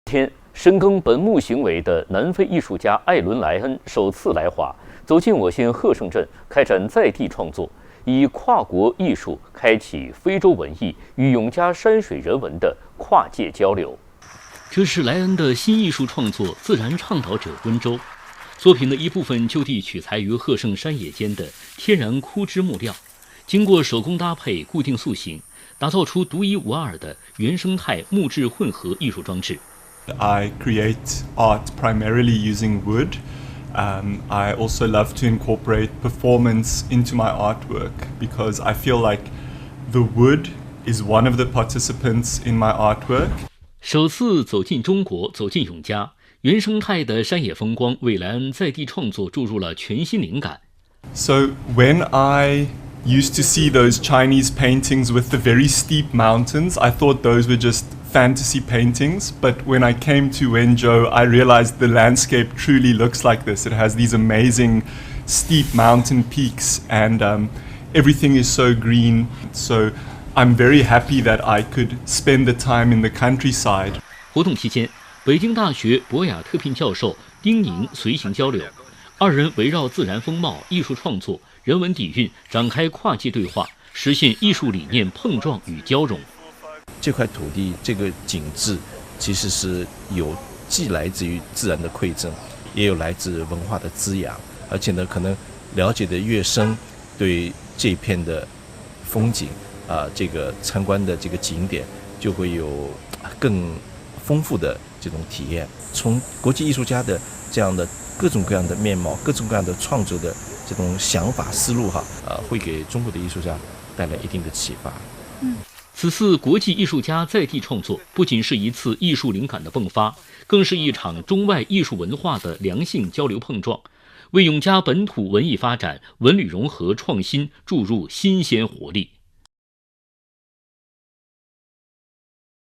天，深耕本木行为的南非艺术家艾伦·莱恩首次来华，走进我县贺胜镇，开展在地创作，以跨国艺术开启非洲文艺与永嘉山水人文的跨界交流。这是莱恩的新艺术创作《自然倡导者温州》，作品的一部分就地取材于贺胜山野间的天然枯枝木料，经过手工搭配、固定塑形，打造出独一无二的原生态木质混合艺术装置。I create art primarily using wood. I also love to incorporate performance into my artwork because I feel like the wood is one of the participants in my artwork. 首次走进中国，走进永嘉，原生态的山野风光为莱恩在地创作注入了全新灵感。So when I used to see those Chinese paintings with the very steep mountains, I thought those were just fantasy paintings, but when I came to Wenzhou, I realized the landscape truly looks like this. It has these amazing steep mountain peaks and everything is so green. So I'm very happy that I could spend the time in the countryside. 活动期间，北京大学博雅特聘教授丁宁随行交流，二人围绕自然风貌、艺术创作、人文底蕴展开跨界对话，实现艺术理念碰撞与交融。这块土地这个景致其实是有既来自于自然的馈赠，也有来自文化的滋养，而且呢可能了解的越深，对这片的风景这个参观的这个景点就会有更丰富的这种体验。从国际艺术家的这样的各种各样的面貌、各种各样的创作的这种想法思路会给中国的艺术家带来一定的启发。此次国际艺术家在地创作，不仅是一次艺术灵感的迸发，更是一场中外艺术文化的良性交流碰撞，为永嘉本土文艺发展、文旅融合创新注入新鲜活力。